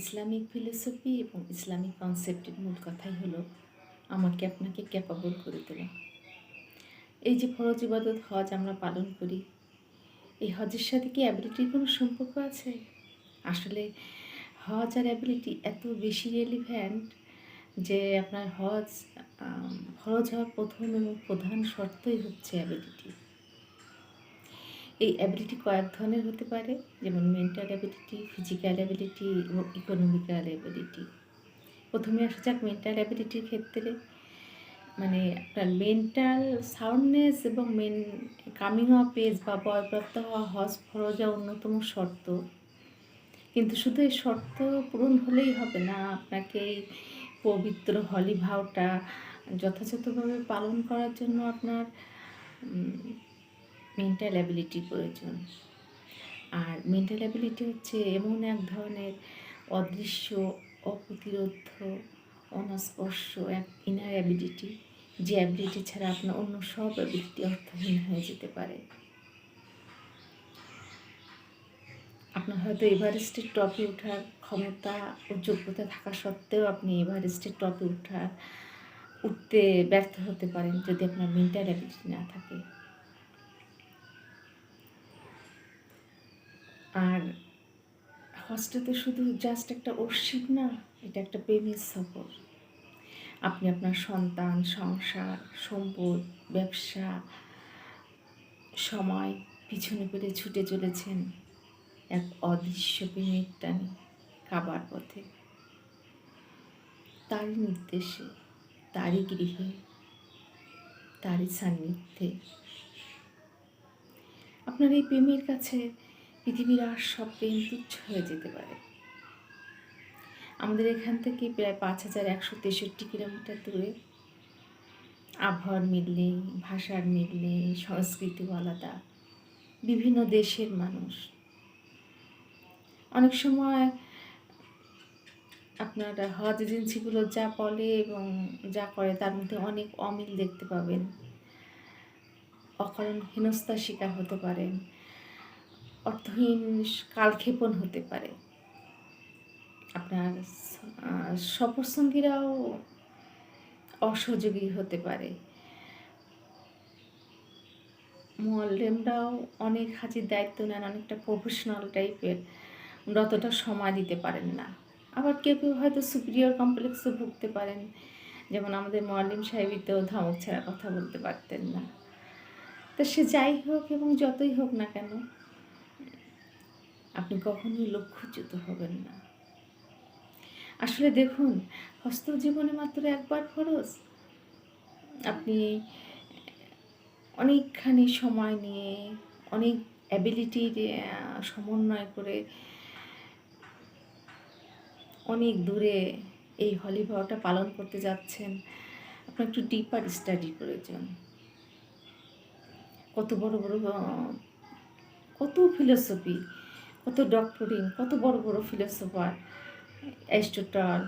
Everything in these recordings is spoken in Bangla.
ইসলামিক ফিলোসফি এবং ইসলামিক কনসেপ্টের মূল কথাই হলো আমাকে আপনাকে ক্যাপাবল করে তোলা। এই যে ফরজ ইবাদত হজ আমরা পালন করি, এই হজের সাথে কি অ্যাবিলিটির কোনো সম্পর্ক আছে? আসলে হজ আর অ্যাবিলিটি এত বেশি রেলিভ্যান্ট যে আপনার হজ ফরজ হওয়ার প্রথম এবং প্রধান শর্তই হচ্ছে অ্যাবিলিটি। এই অ্যাবিলিটি কয়েক ধরনের হতে পারে, যেমন মেন্টাল অ্যাবিলিটি, ফিজিক্যাল অ্যাবিলিটি এবং ইকোনমিক্যাল অ্যাবিলিটি। প্রথমে আসা যাক মেন্টাল অ্যাবিলিটির ক্ষেত্রে। মানে আপনার মেন্টাল সাউন্ডনেস এবং কামিং অফ এজ বা বয়প্রাপ্ত হওয়া হজ ফরজা অন্যতম শর্ত। কিন্তু শুধু এই শর্ত পূরণ হলেই হবে না, আপনাকে এই পবিত্র হলি ভাওটা যথাযথভাবে পালন করার জন্য আপনার মেন্টাল অ্যাবিলিটি প্রয়োজন। আর মেন্টাল অ্যাবিলিটি হচ্ছে এমন এক ধরনের অদৃশ্য, অপ্রতিরোধ্য, অনাস্পর্শ এক ইনার অ্যাবিলিটি, যে অ্যাবিলিটি ছাড়া আপনার অন্য সব অ্যাবিলিটি অর্থহীন হয়ে যেতে পারে। আপনার হয়তো এভারেস্টের টপে ওঠার ক্ষমতা ও যোগ্যতা থাকা সত্ত্বেও আপনি এভারেস্টের টপে উঠতে ব্যর্থ হতে পারেন যদি আপনার মেন্টাল অ্যাবিলিটি না থাকে। আর হজটা তো শুধু জাস্ট একটা অর্শিক না, এটা একটা প্রেমের সফর। আপনি আপনার সন্তান, সংসার, সম্পদ, ব্যবসা, সময় পিছনে পেরে ছুটে চলেছেন এক অদৃশ্য প্রেমের টানে কাবার পথে, তারই নির্দেশে, তারই গৃহে, তারই সান্নিধ্যে। আপনার এই প্রেমের কাছে পৃথিবীর আর সব প্রেম তুচ্ছ হয়ে যেতে পারে। আমাদের এখান থেকে প্রায় 5163 কিলোমিটার দূরে, আবহাওয়ার মিল নেই, ভাষার মিল নেই, সংস্কৃতিও আলাদা, বিভিন্ন দেশের মানুষ। অনেক সময় আপনার হজ এজেন্সিগুলো যা বলে এবং যা করে তার মধ্যে অনেক অমিল দেখতে পাবেন। অকারণ হেনস্থার শিকার হতে পারেন, অর্থহীন কালক্ষেপণ হতে পারে। আপনার সফরসঙ্গীরাও অসহযোগী হতে পারে। মুআল্লিমরাও অনেক হাজির দায়িত্ব নেন, অনেকটা প্রফেশনাল টাইপের, অতটা সময় দিতে পারেন না। আবার কেউ কেউ হয়তো সুপিরিয়র কমপ্লেক্সে ভুগতে পারেন, যেমন আমাদের মুআল্লিম সাহেবই তো ধমক ছাড়া কথা বলতে পারতেন না। তো সে যাই হোক এবং যতই হোক না কেন, আপনি কখনোই লক্ষ্যচ্যুত হবেন না। আসলে দেখুন, হস্ত জীবনে মাত্র একবার ফরজ। আপনি অনেকখানি সময় নিয়ে, অনেক অ্যাবিলিটির সমন্বয় করে অনেক দূরে এই হলি ভাওটা পালন করতে যাচ্ছেন। আপনার একটু ডিপার স্টাডি প্রয়োজন। কত বড় বড় কত ফিলোসফি, কত ডক্টরিন, কত বড় বড় philosopher, Aristotle,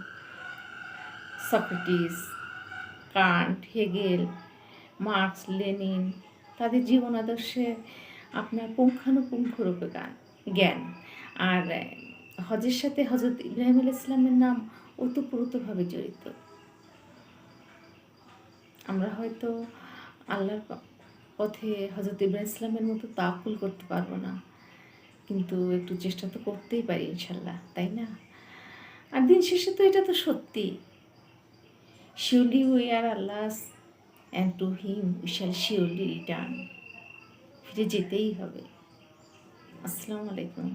Socrates, Kant, Hegel, Marx, Lenin, তাদের জীবন আদর্শে আপনার পুঙ্খানুপুঙ্খরূপে জ্ঞান। আর হজের সাথে হজরত ইব্রাহিম আলাইহিস সালামের নাম ওতপ্রোতভাবে জড়িত। আমরা হয়তো আল্লাহর পথে হজরত ইব্রাহিম ইসলামের মতো তাওয়াক্কুল করতে পারবো না, কিন্তু একটু চেষ্টা তো করতেই পারি ইনশাল্লাহ, তাই না? আর দিন শেষে তো এটা তো সত্যি, surely we are Allah's and to him we shall surely return। ফিরে যেতেই হবে। আসসালামু আলাইকুম।